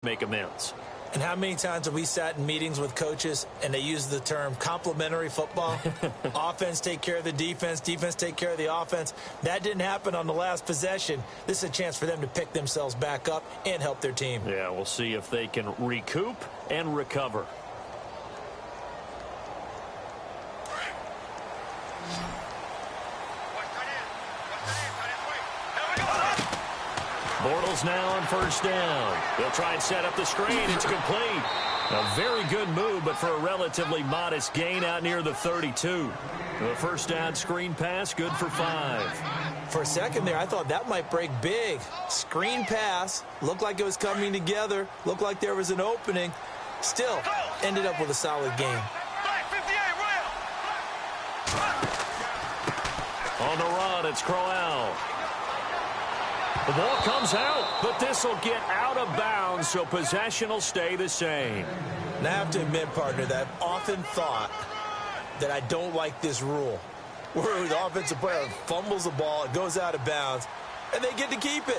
make amends. And how many times have we sat in meetings with coaches and they use the term complementary football? Offense take care of the defense, defense take care of the offense. That didn't happen on the last possession. This is a chance for them to pick themselves back up and help their team. Yeah, we'll see if they can recoup and recover. Bortles now on first down. They'll try and set up the screen. It's complete. A very good move, but for a relatively modest gain out near the 32. The first down screen pass, good for 5. For a second there, I thought that might break big. Screen pass, looked like it was coming together, looked like there was an opening. Still, ended up with a solid game. On the run, it's Crowell. The ball comes out, but this will get out of bounds, so possession will stay the same. And I have to admit, partner, that I've often thought that I don't like this rule, where the offensive player fumbles the ball, it goes out of bounds, and they get to keep it.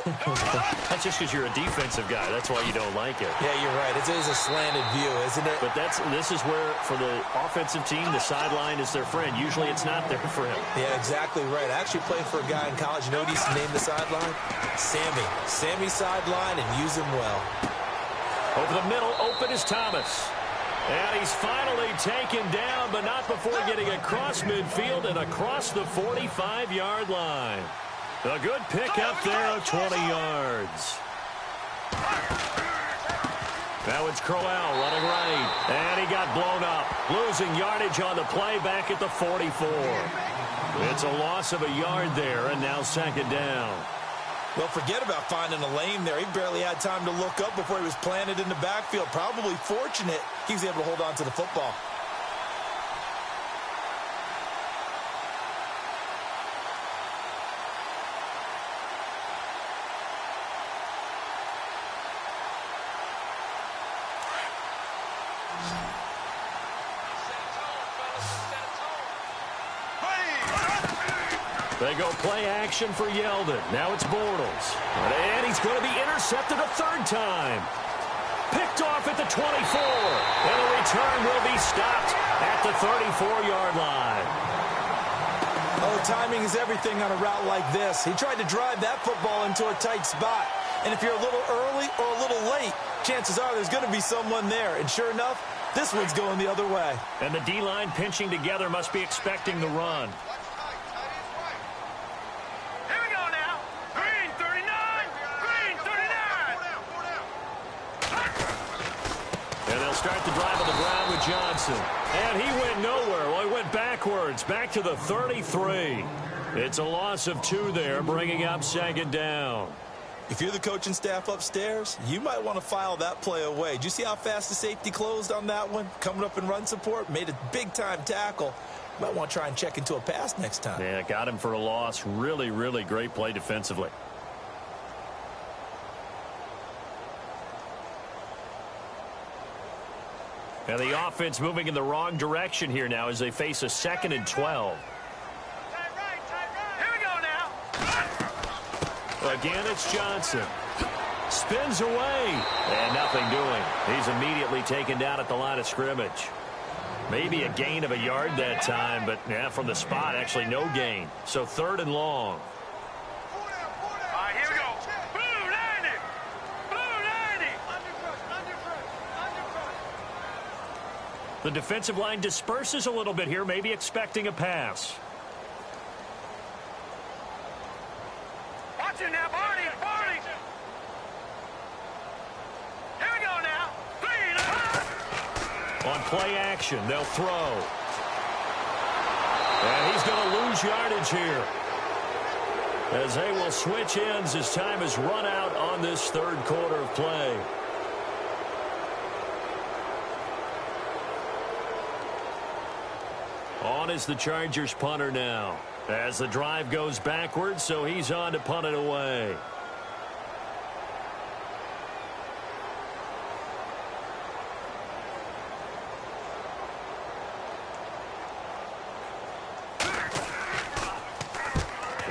That's just because you're a defensive guy. That's why you don't like it. Yeah, you're right. It is a slanted view, isn't it? But this is where, for the offensive team, the sideline is their friend. Usually it's not there for him. Yeah, exactly right. I actually played for a guy in college. You know what he used to name the sideline? Sammy. Sammy's sideline, and use him well. Over the middle, open is Thomas. And he's finally taken down, but not before getting across midfield and across the 45-yard line. A good pick up there of 20 yards. Now it's Crowell running right. And he got blown up. Losing yardage on the play back at the 44. It's a loss of a yard there, and now second down. Well, forget about finding a lane there. He barely had time to look up before he was planted in the backfield. Probably fortunate he was able to hold on to the football. They go play action for Yeldon. Now it's Bortles. And he's going to be intercepted a third time. Picked off at the 24. And the return will be stopped at the 34-yard line. Oh, timing is everything on a route like this. He tried to drive that football into a tight spot. And if you're a little early or a little late, chances are there's going to be someone there. And sure enough, this one's going the other way. And the D-line pinching together must be expecting the run. Start the drive on the ground with Johnson. And he went nowhere. Well, he went backwards, back to the 33. It's a loss of 2 there, bringing up second down. If you're the coaching staff upstairs, you might want to file that play away. Did you see how fast the safety closed on that one? Coming up in run support, made a big-time tackle. You might want to try and check into a pass next time. Yeah, got him for a loss. Really, really great play defensively. And the offense moving in the wrong direction here now as they face a 2nd and 12. Here we go now. Again, it's Johnson. Spins away. And nothing doing. He's immediately taken down at the line of scrimmage. Maybe a gain of a yard that time, but yeah, from the spot, actually no gain. So 3rd and long. The defensive line disperses a little bit here, maybe expecting a pass. Watch it now, Barney, Barney. Here we go now. 3 On play action, they'll throw. And he's going to lose yardage here, as they will switch ends as time is run out on this 3rd quarter of play. On is the Chargers punter now, as the drive goes backwards, so he's on to punt it away.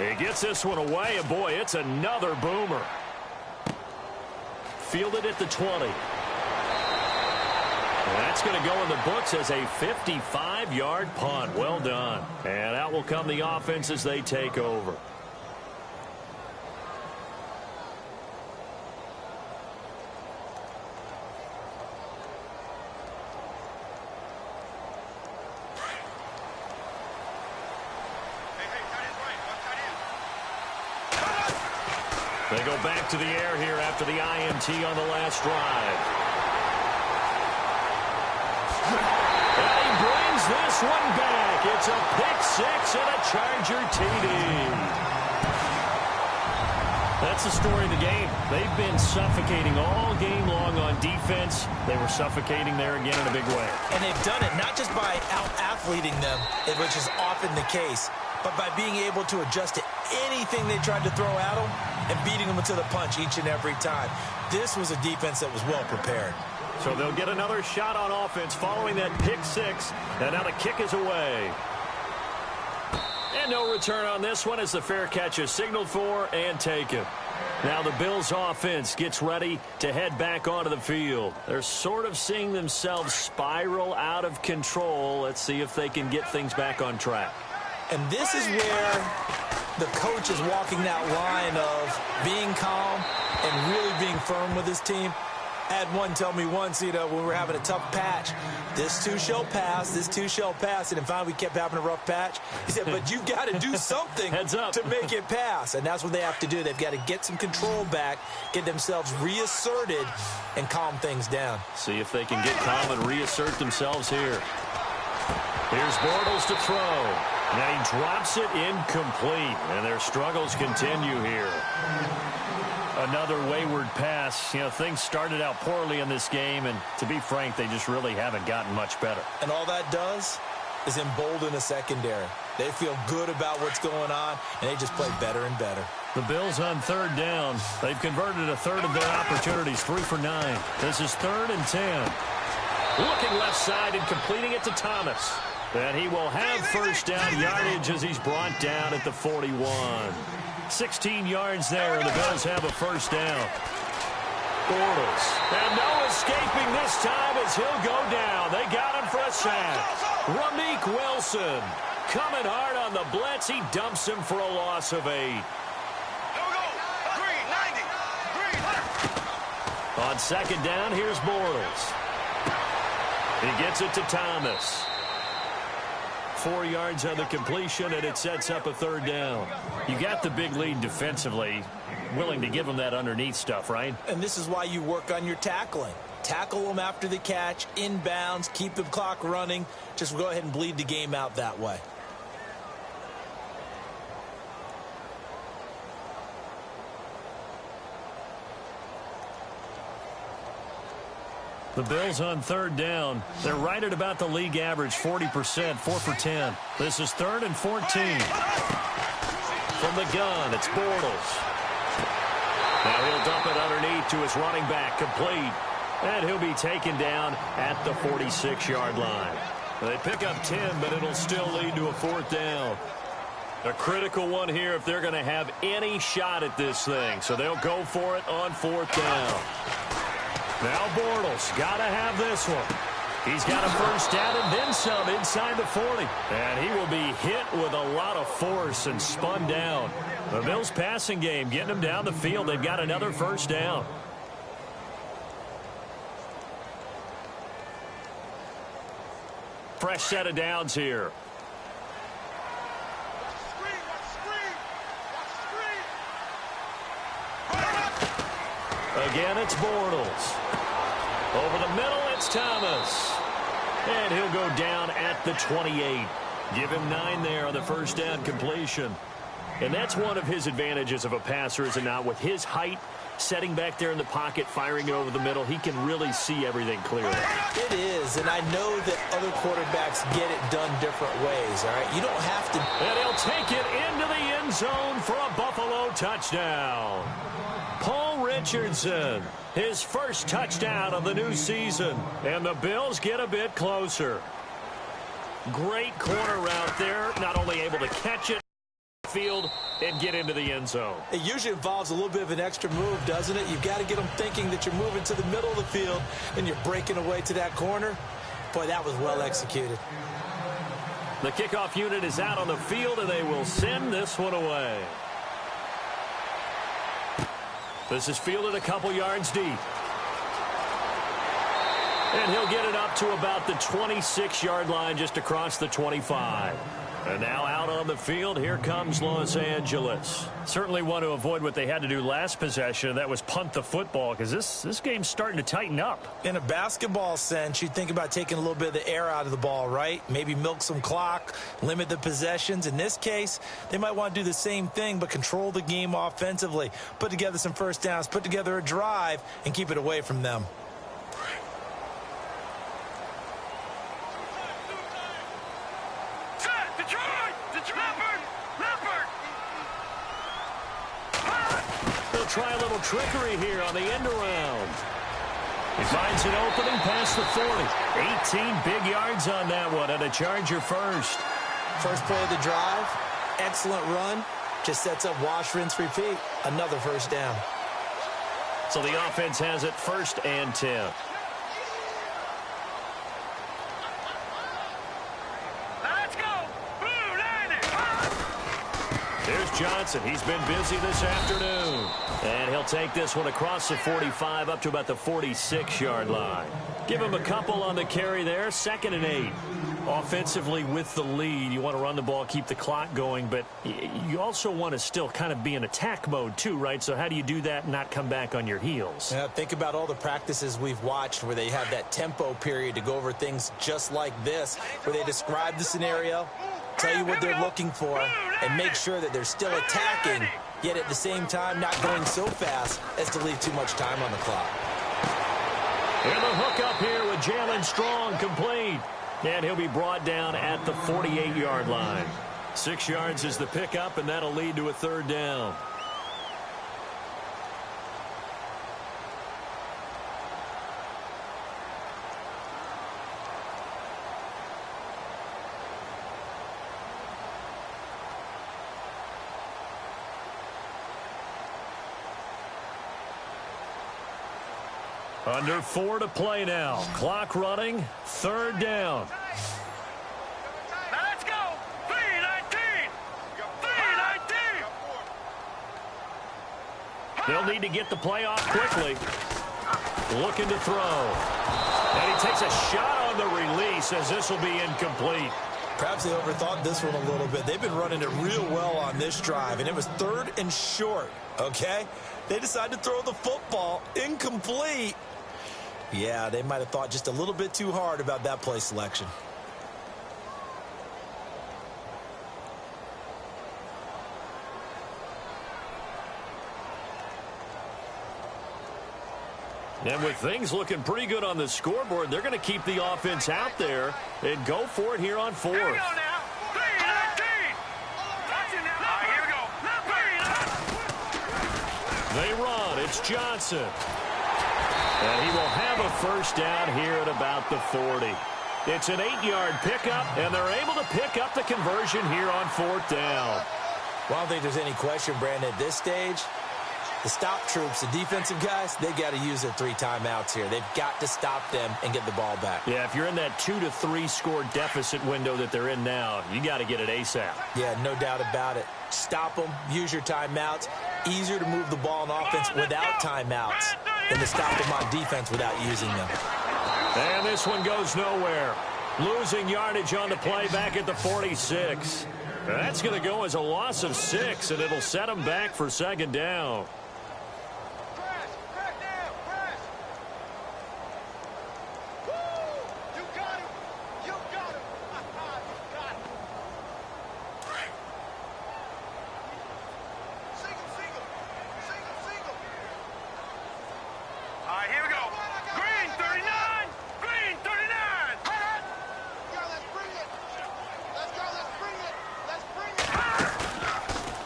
He gets this one away, and boy, it's another boomer. fielded at the 20. That's going to go in the books as a 55-yard punt. Well done. And out will come the offense as they take over. They go back to the air here after the INT on the last drive. And he brings this one back. It's a pick-6 and a Charger TD. That's the story of the game. They've been suffocating all game long on defense. They were suffocating there again in a big way. And they've done it not just by out-athleting them, which is often the case, but by being able to adjust to anything they tried to throw at them and beating them to the punch each and every time. This was a defense that was well prepared. So they'll get another shot on offense following that pick-6. And now the kick is away. And no return on this one as the fair catch is signaled for and taken. Now the Bills offense gets ready to head back onto the field. They're sort of seeing themselves spiral out of control. Let's see if they can get things back on track. And this is where the coach is walking that line of being calm and really being firm with his team. I had one tell me once, when we were having a tough patch, this too shall pass, this too shall pass. And finally we kept having a rough patch. He said, but you've got to do something Heads up. to make it pass. And that's what they have to do. They've got to get some control back, get themselves reasserted, and calm things down. See if they can get calm and reassert themselves here. Here's Bortles to throw. Now he drops it incomplete, and their struggles continue here. Another wayward pass. Things started out poorly in this game, and to be frank, they just really haven't gotten much better. And all that does is embolden the secondary. They feel good about what's going on, and they just play better and better. The Bills on third down. They've converted a third of their opportunities, 3 for 9. This is 3rd and 10. Looking left side and completing it to Thomas. And he will have first down yardage as he's brought down at the 41. 16 yards there, and the Bills have a first down. Bortles. And no escaping this time as he'll go down. They got him for a sack. Ramik Wilson coming hard on the blitz. He dumps him for a loss of 8. Here we go. Green, 90. Green, 100. On second down, here's Bortles. He gets it to Thomas. 4 yards on the completion, and it sets up a third down. You got the big lead defensively. Willing to give them that underneath stuff, right? And this is why you work on your tackling. Tackle them after the catch, inbounds, keep the clock running. Just go ahead and bleed the game out that way. The Bills on third down. They're right at about the league average, 40%, 4 for 10. This is 3rd and 14. From the gun, it's Bortles. Now he'll dump it underneath to his running back, complete. And he'll be taken down at the 46-yard line. They pick up 10, but it'll still lead to a 4th down. A critical one here if they're going to have any shot at this thing. So they'll go for it on 4th down. Now Bortles got to have this one. He's got a first down and then some inside the 40. And he will be hit with a lot of force and spun down. The Bills passing game getting them down the field. They've got another first down. Fresh set of downs here. Again, it's Bortles. Over the middle, it's Thomas. And he'll go down at the 28. Give him 9 there on the first down completion. And that's one of his advantages of a passer, is it not? With his height, setting back there in the pocket, firing it over the middle, he can really see everything clearly. It is, and I know that other quarterbacks get it done different ways, all right? You don't have to. And he'll take it into the end zone for a Buffalo touchdown. Paul Richardson, his first touchdown of the new season. And the Bills get a bit closer. Great corner route there, not only able to catch it, field and get into the end zone. It usually involves a little bit of an extra move, doesn't it? You've got to get them thinking that you're moving to the middle of the field and you're breaking away to that corner. Boy, that was well executed. The kickoff unit is out on the field, and they will send this one away. This is fielded a couple yards deep. And he'll get it up to about the 26-yard line, just across the 25. And now out on the field, here comes Los Angeles. Certainly want to avoid what they had to do last possession, and that was punt the football, because this game's starting to tighten up. In a basketball sense, you think about taking a little bit of the air out of the ball, right? Maybe milk some clock, limit the possessions. In this case, they might want to do the same thing, but control the game offensively. Put together some first downs, put together a drive, and keep it away from them. Try a little trickery here on the end around. He finds an opening past the 40. 18 big yards on that one, and a Charger first. First play of the drive, excellent run. Just sets up wash, rinse, repeat. Another first down. So the offense has it 1st and 10. There's Johnson. He's been busy this afternoon. And he'll take this one across the 45 up to about the 46-yard line. Give him a couple on the carry there. 2nd and 8. Offensively with the lead, you want to run the ball, keep the clock going, but you also want to still kind of be in attack mode too, right? So how do you do that and not come back on your heels? Yeah, think about all the practices we've watched where they have that tempo period to go over things just like this, where they describe the scenario, tell you what they're looking for, and make sure that they're still attacking, yet at the same time not going so fast as to leave too much time on the clock. And the hook up here with Jalen Strong complete. And he'll be brought down at the 48-yard line. 6 yards is the pickup, and that'll lead to a 3rd down. Under 4 to play now. Clock running. 3rd down. Now let's go. 3-19. 3-19. They'll need to get the play off quickly. Looking to throw. And he takes a shot on the release as this will be incomplete. Perhaps they overthought this one a little bit. They've been running it real well on this drive, and it was 3rd and short, okay? They decided to throw the football incomplete. Yeah, they might have thought just a little bit too hard about that play selection. And with things looking pretty good on the scoreboard, they're going to keep the offense out there and go for it here on 4th. Here we go now. 3-19. Here we go. They run. It's Johnson. And he will have a first down here at about the 40. It's an 8-yard pickup, and they're able to pick up the conversion here on 4th down. Well, I don't think there's any question, Brandon, at this stage. The stop troops, the defensive guys, they got to use their 3 timeouts here. They've got to stop them and get the ball back. Yeah, if you're in that 2 to 3 score deficit window that they're in now, you got to get it ASAP. Yeah, no doubt about it. Stop them, use your timeouts. Easier to move the ball on offense without timeouts than to stop them on defense without using them. And this one goes nowhere. Losing yardage on the play back at the 46. That's going to go as a loss of 6, and it'll set them back for 2nd down.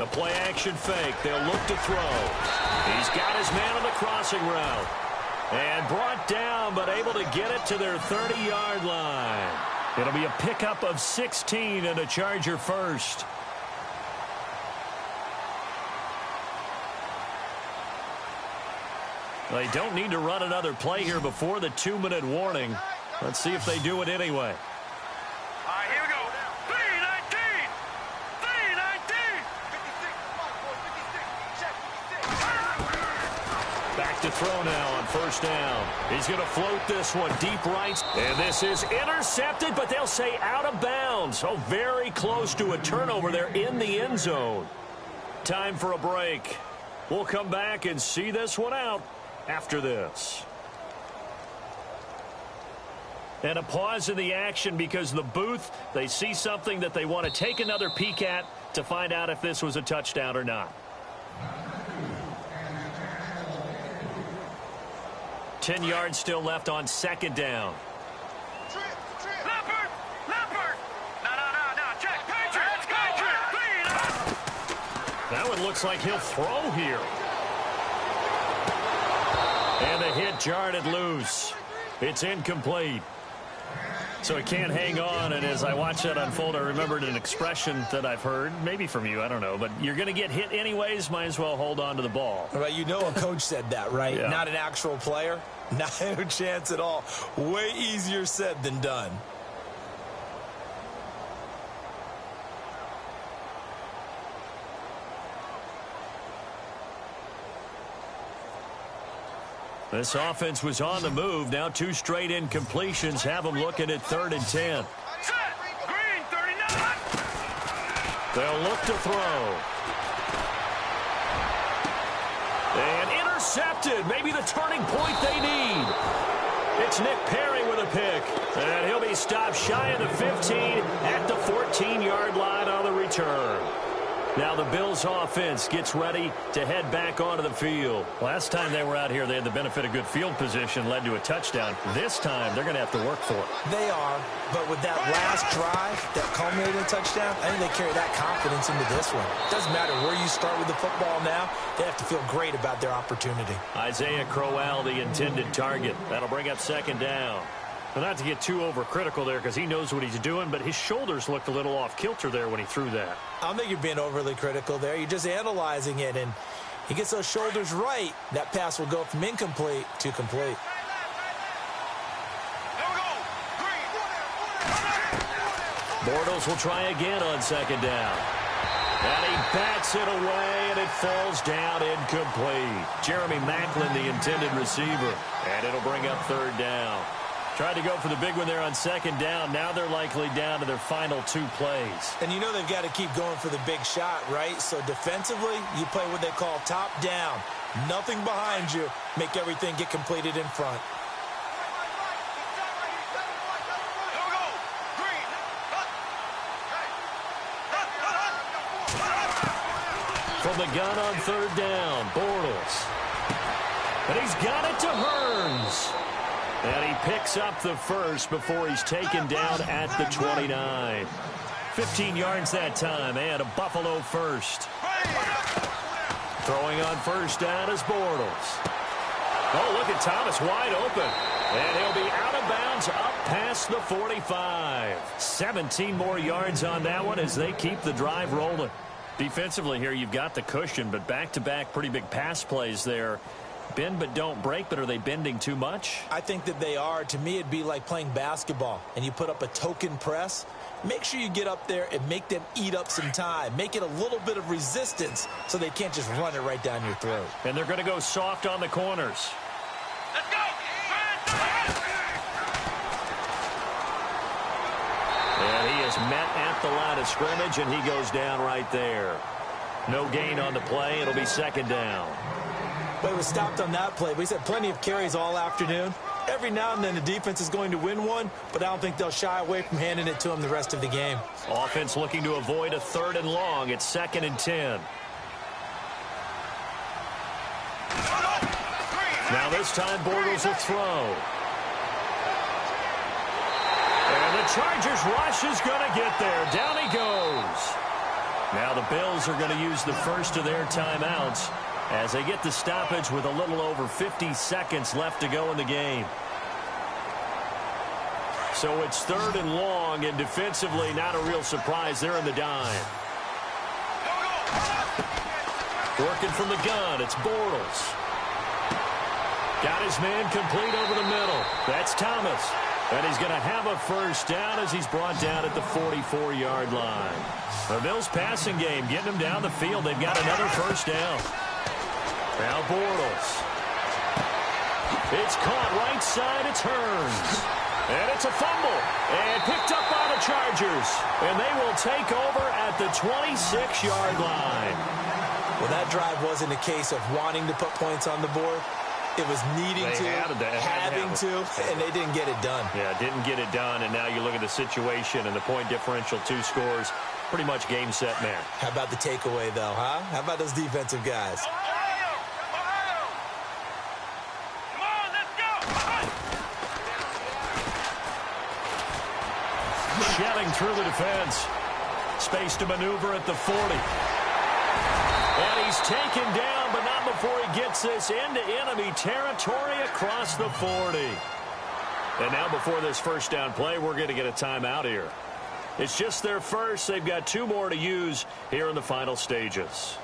A play-action fake. They'll look to throw. He's got his man on the crossing route. And brought down, but able to get it to their 30-yard line. It'll be a pickup of 16 and a Charger first. They don't need to run another play here before the 2-minute warning. Let's see if they do it anyway. All right, here we go. 3-19. 3-19. Back to throw now on first down. He's going to float this one deep right. And this is intercepted, but they'll say out of bounds. Oh, very close to a turnover there in the end zone. Time for a break. We'll come back and see this one out after this. And a pause in the action because the booth, they see something that they want to take another peek at to find out if this was a touchdown or not. 10 yards still left on second down. Leopard! Leopard! No, check. Patriots! That one looks like he'll throw here. And the hit jarred it loose. It's incomplete. So he can't hang on, and as I watch that unfold, I remembered an expression that I've heard, maybe from you, I don't know, but you're going to get hit anyways, might as well hold on to the ball. Right, you know a coach said that, right? Yeah. Not an actual player. Not a chance at all. Way easier said than done. This offense was on the move. Now 2 straight incompletions have them looking at 3rd and 10. Set! Green, 39! They'll look to throw. And intercepted. Maybe the turning point they need. It's Nick Perry with a pick. And he'll be stopped shy of the 15 at the 14-yard line on the return. Now the Bills offense gets ready to head back onto the field. Last time they were out here, they had the benefit of good field position, led to a touchdown. This time, they're going to have to work for it. They are, but with that last drive that culminated in a touchdown, I think they carry that confidence into this one. Doesn't matter where you start with the football now, they have to feel great about their opportunity. Isaiah Crowell, the intended target. That'll bring up second down. Well, not to get too overcritical there because he knows what he's doing, but his shoulders looked a little off kilter there when he threw that. I don't think you're being overly critical there. You're just analyzing it, and he gets those shoulders right. That pass will go from incomplete to complete. Bortles will try again on second down. And he bats it away, and it falls down incomplete. Jeremy Maclin, the intended receiver. And it'll bring up 3rd down. Tried to go for the big one there on second down. Now they're likely down to their final 2 plays. And you know they've got to keep going for the big shot, right? So defensively, you play what they call top down. Nothing behind you. Make everything get completed in front. From the gun on 3rd down, Bortles. And he's got it to Hearns. And he picks up the first before he's taken down at the 29. 15 yards that time, and a Buffalo first. Throwing on first down is Bortles. Oh, look at Thomas wide open. And he'll be out of bounds up past the 45. 17 more yards on that one as they keep the drive rolling. Defensively here, you've got the cushion, but back-to-back pretty big pass plays there. Bend but don't break, but are they bending too much? I think that they are. To me, it'd be like playing basketball, and you put up a token press. Make sure you get up there and make them eat up some time. Make it a little bit of resistance so they can't just run it right down your throat. And they're going to go soft on the corners. Let's go! And he is met at the line of scrimmage, and he goes down right there. No gain on the play. It'll be second down. Well, he was stopped on that play, but he's had plenty of carries all afternoon. Every now and then the defense is going to win one, but I don't think they'll shy away from handing it to him the rest of the game. Offense looking to avoid a 3rd and long. It's 2nd and 10. Now this time Bortles will throw. And the Chargers rush is going to get there. Down he goes. Now the Bills are going to use the first of their timeouts as they get the stoppage with a little over 50 seconds left to go in the game. So it's 3rd and long, and defensively not a real surprise. They're in the dime. Working from the gun, it's Bortles. Got his man complete over the middle. That's Thomas. And he's going to have a first down as he's brought down at the 44-yard line. The Bills passing game getting him down the field. They've got another first down. Now Bortles. It's caught right side. It turns. And it's a fumble. And picked up by the Chargers. And they will take over at the 26-yard line. Well, that drive wasn't a case of wanting to put points on the board. It was needing to, having to, and they didn't get it done. Yeah, didn't get it done, and now you look at the situation and the point differential, 2 scores, pretty much game, set, match. How about the takeaway, though, huh? How about those defensive guys? Come on, let's go! Shelling through the defense. Space to maneuver at the 40. And he's taken down, but not before he gets this into enemy territory across the 40. And now before this first down play, we're going to get a timeout here. It's just their first. They've got 2 more to use here in the final stages.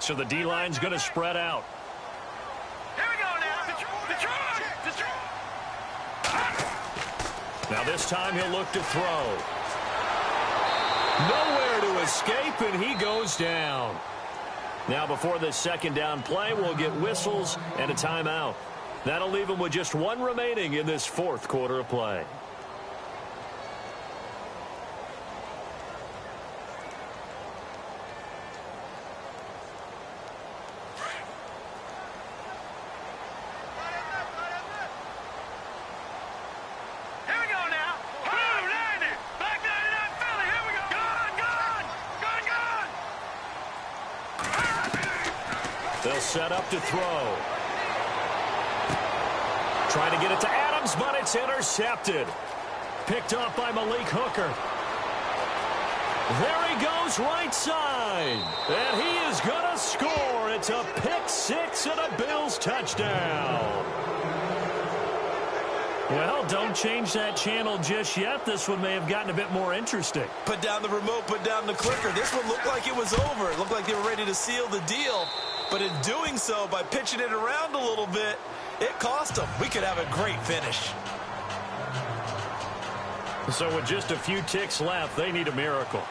So the D-line's going to spread out. Here we go now. Detroit! Now this time he'll look to throw. Nowhere to escape, and he goes down. Now before this second down play, we'll get whistles and a timeout. That'll leave him with just 1 remaining in this 4th quarter of play. They'll set up to throw. Trying to get it to Adams, but it's intercepted. Picked off by Malik Hooker. There he goes right side. And he is going to score. It's a pick-6 and a Bills touchdown. Well, don't change that channel just yet. This one may have gotten a bit more interesting. Put down the remote, put down the clicker. This one looked like it was over. It looked like they were ready to seal the deal. But in doing so, by pitching it around a little bit, it cost them. We could have a great finish. So with just a few ticks left, they need a miracle.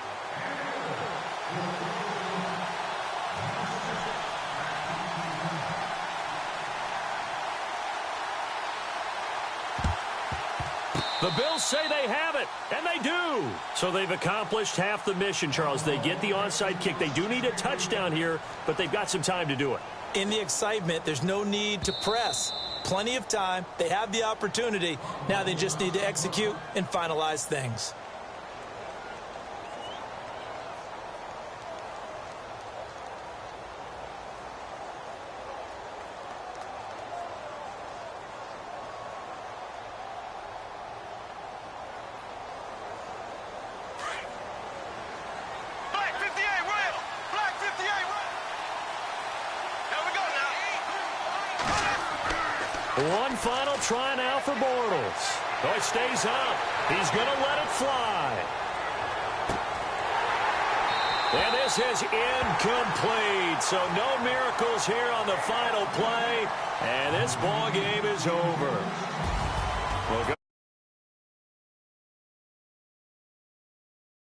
The Bills say they have it, and they do. So they've accomplished half the mission, Charles. They get the onside kick. They do need a touchdown here, but they've got some time to do it. In the excitement, there's no need to press. Plenty of time. They have the opportunity. Now they just need to execute and finalize things. One final try now for Bortles. Oh, it stays up. He's going to let it fly. And this is incomplete. So no miracles here on the final play. And this ball game is over.